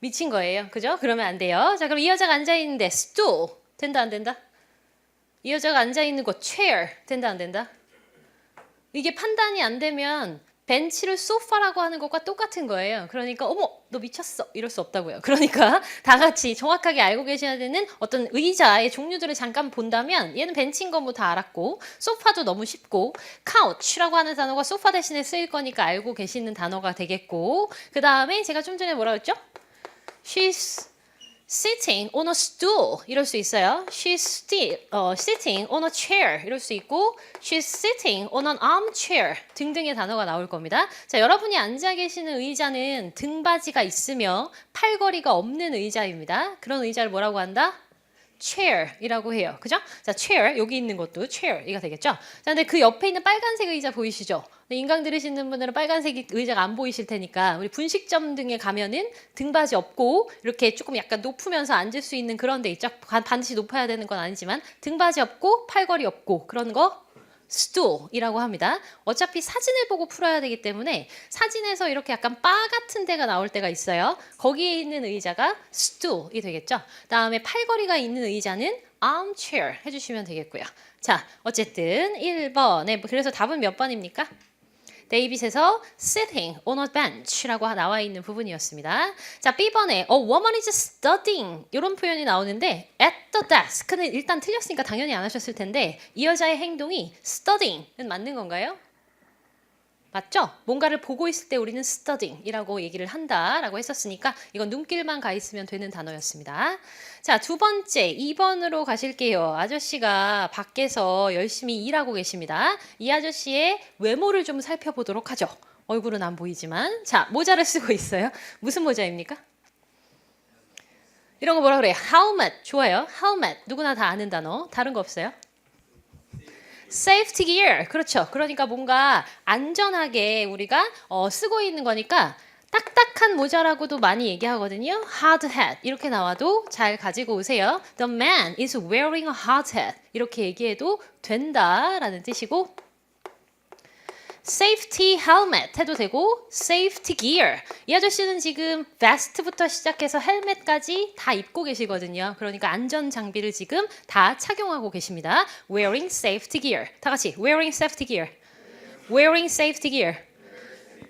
미친 거예요. 그죠? 그러면 안 돼요. 자, 그럼 이 여자가 앉아있는데 stool. 된다, 안 된다? 이 여자가 앉아있는 곳 chair. 된다, 안 된다? 이게 판단이 안 되면 벤치를 소파라고 하는 것과 똑같은 거예요. 그러니까 어머 너 미쳤어 이럴 수 없다고요. 그러니까 다 같이 정확하게 알고 계셔야 되는 어떤 의자의 종류들을 잠깐 본다면 얘는 벤치인 거 뭐 다 알았고 소파도 너무 쉽고 couch라고 하는 단어가 소파 대신에 쓰일 거니까 알고 계시는 단어가 되겠고 그 다음에 제가 좀 전에 뭐라 그랬죠? She's sitting on a stool 이럴 수 있어요. She's sitting on a chair 이럴 수 있고 She's sitting on an armchair 등등의 단어가 나올 겁니다. 자, 여러분이 앉아 계시는 의자는 등받이가 있으며 팔걸이가 없는 의자입니다. 그런 의자를 뭐라고 한다? chair이라고 해요. 그죠? 자, chair 여기 있는 것도 chair이가 되겠죠? 자, 근데 그 옆에 있는 빨간색 의자 보이시죠? 인강 들으시는 분들은 빨간색 의자가 안 보이실 테니까 우리 분식점 등에 가면은 등받이 없고 이렇게 조금 약간 높으면서 앉을 수 있는 그런 데 있죠? 반드시 높아야 되는 건 아니지만 등받이 없고 팔걸이 없고 그런 거 stool이라고 합니다. 어차피 사진을 보고 풀어야 되기 때문에 사진에서 이렇게 약간 바 같은 데가 나올 때가 있어요. 거기에 있는 의자가 stool이 되겠죠. 다음에 팔걸이가 있는 의자는 armchair 해주시면 되겠고요. 자, 어쨌든 1번에 그래서 답은 몇 번입니까? 데이빗에서 sitting on a bench라고 나와 있는 부분이었습니다. 자, B번에 a woman is studying 이런 표현이 나오는데 at the desk는 일단 틀렸으니까 당연히 안 하셨을 텐데 이 여자의 행동이 studying은 맞는 건가요? 맞죠? 뭔가를 보고 있을 때 우리는 studying이라고 얘기를 한다라고 했었으니까 이건 눈길만 가 있으면 되는 단어였습니다. 자, 두 번째 2번으로 가실게요. 아저씨가 밖에서 열심히 일하고 계십니다. 이 아저씨의 외모를 좀 살펴보도록 하죠. 얼굴은 안 보이지만 자, 모자를 쓰고 있어요. 무슨 모자입니까? 이런 거 뭐라 그래요? helmet 좋아요. helmet 누구나 다 아는 단어. 다른 거 없어요? safety gear 그렇죠. 그러니까 뭔가 안전하게 우리가 쓰고 있는 거니까 딱딱한 모자라고도 많이 얘기하거든요. hard hat 이렇게 나와도 잘 가지고 오세요. The man is wearing a hard hat 이렇게 얘기해도 된다라는 뜻이고 safety helmet 해도 되고 safety gear 이 아저씨는 지금 vest부터 시작해서 헬멧까지 다 입고 계시거든요. 그러니까 안전 장비를 지금 다 착용하고 계십니다. wearing safety gear 다 같이 wearing safety gear wearing safety gear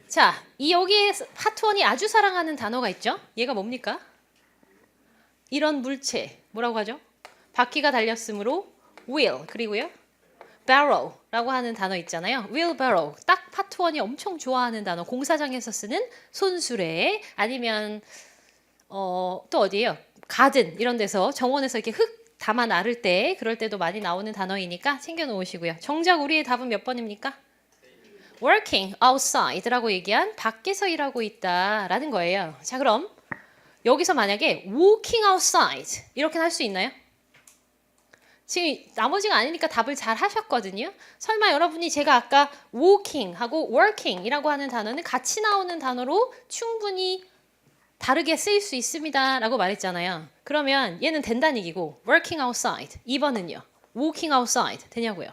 자, 이 여기에 파트 1이 아주 사랑하는 단어가 있죠. 얘가 뭡니까? 이런 물체 뭐라고 하죠? 바퀴가 달렸으므로 wheel 그리고요 barrow라고 하는 단어 있잖아요. wheelbarrow 딱 파트 1이 엄청 좋아하는 단어 공사장에서 쓰는 손수레 아니면 또 어디예요? 가든 이런 데서 정원에서 이렇게 흙 담아 나를 때 그럴 때도 많이 나오는 단어이니까 챙겨 놓으시고요. 정작 우리의 답은 몇 번입니까? working outside라고 얘기한 밖에서 일하고 있다라는 거예요. 자, 그럼 여기서 만약에 walking outside 이렇게 할 수 있나요? 지금 나머지가 아니니까 답을 잘 하셨거든요. 설마 여러분이 제가 아까 walking하고 working이라고 하는 단어는 같이 나오는 단어로 충분히 다르게 쓰일 수 있습니다 라고 말했잖아요. 그러면 얘는 된다는 얘기고 working outside 2번은요. walking outside 되냐고요.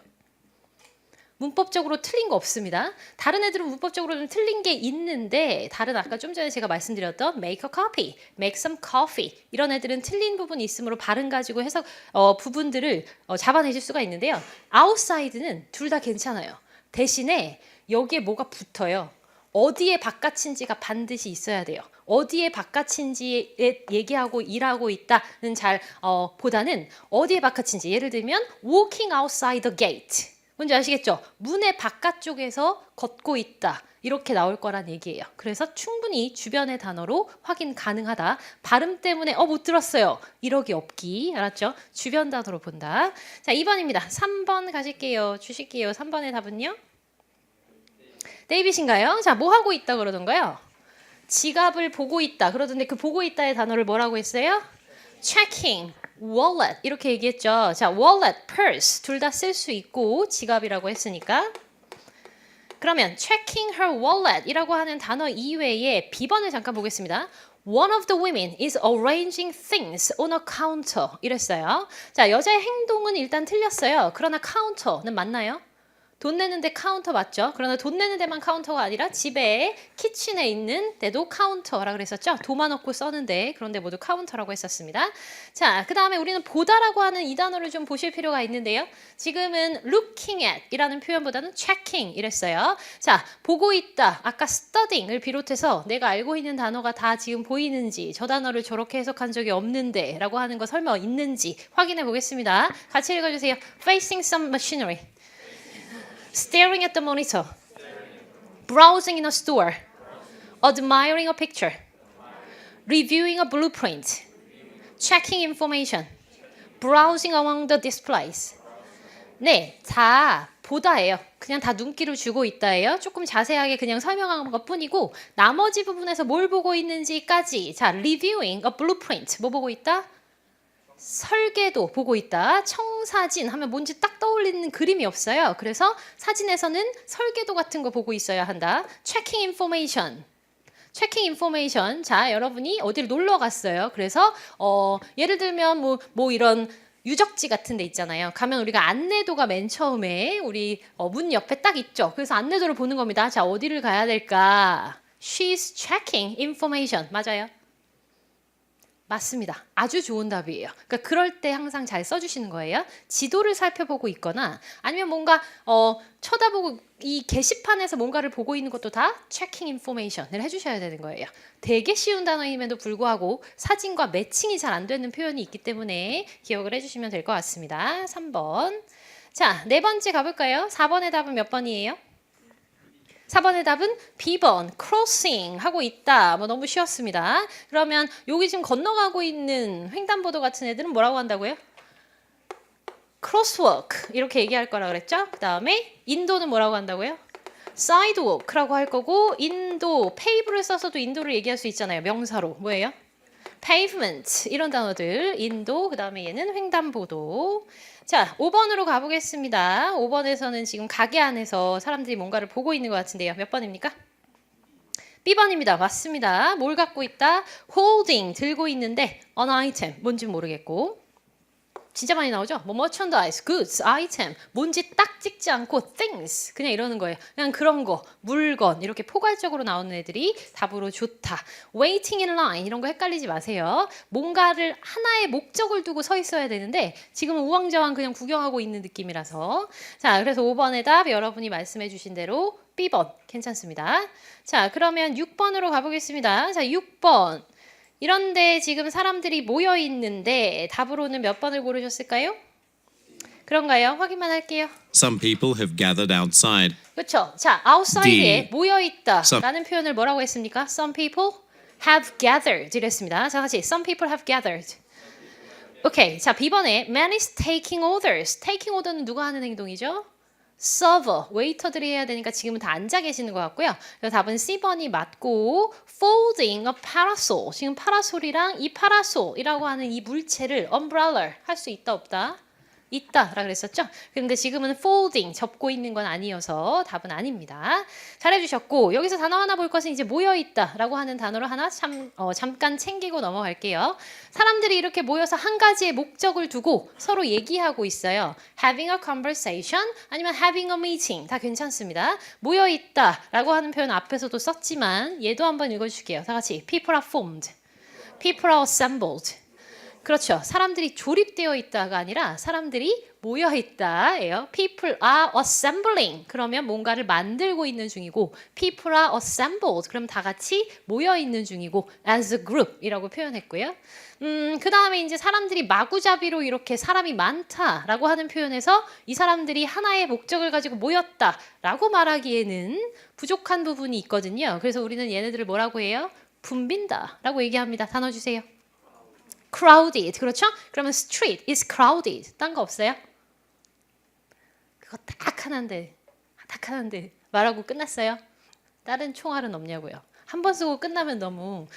문법적으로 틀린 거 없습니다. 다른 애들은 문법적으로 좀 틀린 게 있는데 다른 아까 좀 전에 제가 말씀드렸던 make a copy, make some coffee 이런 애들은 틀린 부분이 있으므로 발음 가지고 해석 부분들을 잡아내실 수가 있는데요. outside는 둘 다 괜찮아요. 대신에 여기에 뭐가 붙어요. 어디에 바깥인지가 반드시 있어야 돼요. 어디에 바깥인지 얘기하고 일하고 있다는 보다는 어디에 바깥인지 예를 들면 walking outside the gate 뭔지 아시겠죠? 문의 바깥쪽에서 걷고 있다 이렇게 나올 거란 얘기예요. 그래서 충분히 주변의 단어로 확인 가능하다. 발음 때문에 못 들었어요. 이러기 없기 알았죠? 주변 단어로 본다. 자 2번입니다. 3번 가실게요. 주실게요. 3번의 답은요? 데이빗인가요? 자, 뭐 하고 있다 그러던가요? 지갑을 보고 있다 그러던데 그 보고 있다의 단어를 뭐라고 했어요? checking, wallet 이렇게 얘기했죠. 자, wallet, purse 둘 다 쓸 수 있고 지갑이라고 했으니까 그러면 checking her wallet 이라고 하는 단어 이외에 B번을 잠깐 보겠습니다. One of the women is arranging things on a counter 이랬어요. 자, 여자의 행동은 일단 틀렸어요. 그러나 카운터는 맞나요? 돈 내는데 카운터 맞죠? 그러나 돈 내는 데만 카운터가 아니라 집에 키친에 있는 데도 카운터라 그랬었죠? 도마 넣고 써는데 그런데 모두 카운터라고 했었습니다. 자, 그 다음에 우리는 보다라고 하는 이 단어를 좀 보실 필요가 있는데요. 지금은 looking at 이라는 표현보다는 checking 이랬어요. 자, 보고 있다. 아까 studying을 비롯해서 내가 알고 있는 단어가 다 지금 보이는지 저 단어를 저렇게 해석한 적이 없는데 라고 하는 거 설마 있는지 확인해 보겠습니다. 같이 읽어주세요. Facing some machinery. Staring at the monitor, browsing in a store, admiring a picture, reviewing a blueprint, checking information, browsing among the displays. 네, 다 보다예요. 그냥 다 눈길을 주고 있다예요. 조금 자세하게 그냥 설명한 것 뿐이고 나머지 부분에서 뭘 보고 있는지까지 자, reviewing a blueprint, 뭐 보고 있다? 설계도 보고 있다. 청사진 하면 뭔지 딱 떠올리는 그림이 없어요. 그래서 사진에서는 설계도 같은 거 보고 있어야 한다. Checking information. Checking information. 자, 여러분이 어디를 놀러 갔어요. 그래서 예를 들면 뭐 이런 유적지 같은 데 있잖아요. 가면 우리가 안내도가 맨 처음에 우리 문 옆에 딱 있죠. 그래서 안내도를 보는 겁니다. 자, 어디를 가야 될까? She's checking information. 맞아요. 맞습니다. 아주 좋은 답이에요. 그러니까 그럴 때 항상 잘 써주시는 거예요. 지도를 살펴보고 있거나 아니면 뭔가 쳐다보고 이 게시판에서 뭔가를 보고 있는 것도 다 checking information을 해주셔야 되는 거예요. 되게 쉬운 단어임에도 불구하고 사진과 매칭이 잘 안 되는 표현이 있기 때문에 기억을 해주시면 될 것 같습니다. 3번. 자, 네 번째 가볼까요? 4번의 답은 몇 번이에요? 4번의 답은 B번, crossing 하고 있다. 뭐 너무 쉬웠습니다. 그러면 여기 지금 건너가고 있는 횡단보도 같은 애들은 뭐라고 한다고요? crosswalk 이렇게 얘기할 거라 그랬죠? 그 다음에 인도는 뭐라고 한다고요? sidewalk라고 할 거고 인도, pave를 써서도 인도를 얘기할 수 있잖아요. 명사로. 뭐예요? pavement 이런 단어들 인도 그 다음에 얘는 횡단보도. 자 5번으로 가보겠습니다. 5번에서는 지금 가게 안에서 사람들이 뭔가를 보고 있는 것 같은데요. 몇 번입니까? B번입니다. 맞습니다. 뭘 갖고 있다? holding 들고 있는데 an item 뭔지 모르겠고 진짜 많이 나오죠? 뭐 merchandise, goods, item 뭔지 딱 찍지 않고 things 그냥 이러는 거예요. 그냥 그런 거, 물건 이렇게 포괄적으로 나오는 애들이 답으로 좋다. waiting in line 이런 거 헷갈리지 마세요. 뭔가를 하나의 목적을 두고 서 있어야 되는데 지금은 우왕좌왕 그냥 구경하고 있는 느낌이라서 자 그래서 5번의 답 여러분이 말씀해 주신 대로 B번 괜찮습니다. 자 그러면 6번으로 가보겠습니다. 자 6번 이런데 지금 사람들이 모여 있는데 답으로는 몇 번을 고르셨을까요? 그런가요? 확인만 할게요. Some people have gathered outside. 그렇죠. 자, outside에 D. 모여 있다라는 표현을 뭐라고 했습니까? Some people have gathered 이랬습니다. 자, 같이 some people have gathered. 오케이. 자, B번에 man is taking orders. taking order는 누가 하는 행동이죠? server, 웨이터들이 해야 되니까 지금은 다 앉아 계시는 것 같고요. 그래서 답은 C번이 맞고 folding a parasol. 지금 파라솔이랑 이 파라솔이라고 하는 이 물체를 umbrella 할 수 있다 없다? 있다라 그랬었죠. 그런데 지금은 folding 접고 있는 건 아니어서 답은 아닙니다. 잘해주셨고 여기서 단어 하나 볼 것은 이제 모여 있다라고 하는 단어를 하나 잠깐 챙기고 넘어갈게요. 사람들이 이렇게 모여서 한 가지의 목적을 두고 서로 얘기하고 있어요. having a conversation 아니면 having a meeting 다 괜찮습니다. 모여 있다라고 하는 표현 앞에서도 썼지만 얘도 한번 읽어줄게요. 다 같이 people are formed, people are assembled. 그렇죠. 사람들이 조립되어 있다가 아니라 사람들이 모여 있다예요. People are assembling. 그러면 뭔가를 만들고 있는 중이고 people are assembled. 그럼 다 같이 모여 있는 중이고 as a group이라고 표현했고요. 그 다음에 이제 사람들이 마구잡이로 이렇게 사람이 많다라고 하는 표현에서 이 사람들이 하나의 목적을 가지고 모였다라고 말하기에는 부족한 부분이 있거든요. 그래서 우리는 얘네들을 뭐라고 해요? 붐빈다라고 얘기합니다. 단어 주세요. crowded. 그렇죠? 그러면 street is crowded. 딴 거 없어요? 그거 딱 하나인데 말하고 끝났어요? 다른 총알은 없냐고요? 한 번 쓰고 끝나면 너무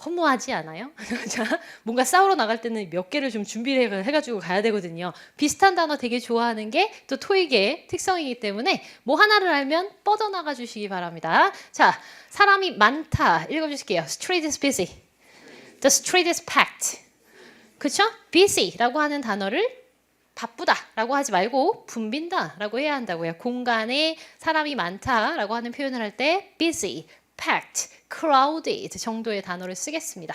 허무하지 않아요? 자, 뭔가 싸우러 나갈 때는 몇 개를 좀 준비를 해가지고 가야 되거든요. 비슷한 단어 되게 좋아하는 게 또 토익의 특성이기 때문에 뭐 하나를 알면 뻗어나가 주시기 바랍니다. 자, 사람이 많다. 읽어주실게요. Street is busy. The street is packed. 그쵸? busy라고 하는 단어를 바쁘다라고 하지 말고 붐빈다라고 해야 한다고요. 공간에 사람이 많다라고 하는 표현을 할 때 busy, packed, crowded 정도의 단어를 쓰겠습니다.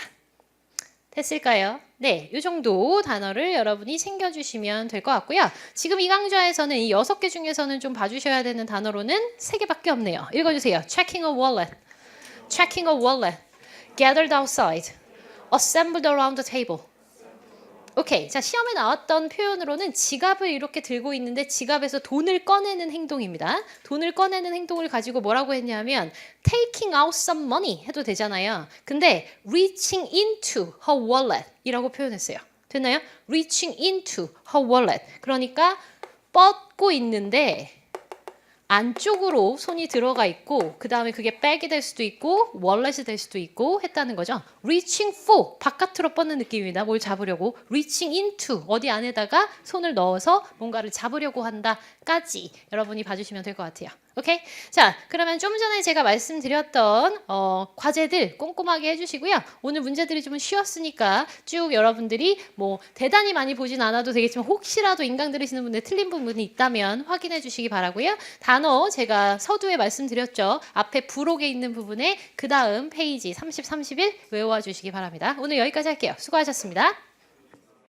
됐을까요? 네, 이 정도 단어를 여러분이 챙겨주시면 될 것 같고요. 지금 이 강좌에서는 이 6개 중에서는 좀 봐주셔야 되는 단어로는 3개밖에 없네요. 읽어주세요. Checking a wallet, checking a wallet, gathered outside, assembled around the table. 오케이. 자, 시험에 나왔던 표현으로는 지갑을 이렇게 들고 있는데 지갑에서 돈을 꺼내는 행동입니다. 돈을 꺼내는 행동을 가지고 뭐라고 했냐면 taking out some money 해도 되잖아요. 근데 reaching into her wallet 이라고 표현했어요. 됐나요? reaching into her wallet. 그러니까 뻗고 있는데 안쪽으로 손이 들어가 있고 그 다음에 그게 백이 될 수도 있고 월렛이 될 수도 있고 했다는 거죠. reaching for 바깥으로 뻗는 느낌입니다. 뭘 잡으려고 reaching into 어디 안에다가 손을 넣어서 뭔가를 잡으려고 한다까지 여러분이 봐주시면 될 것 같아요. 오케이? 자, 그러면 좀 전에 제가 말씀드렸던 과제들 꼼꼼하게 해주시고요. 오늘 문제들이 좀 쉬웠으니까 쭉 여러분들이 뭐 대단히 많이 보진 않아도 되겠지만 혹시라도 인강 들으시는 분들 틀린 부분이 있다면 확인해 주시기 바라고요. 단어 제가 서두에 말씀드렸죠. 앞에 부록에 있는 부분에 그 다음 페이지 30, 31 외워와 주시기 바랍니다. 오늘 여기까지 할게요. 수고하셨습니다.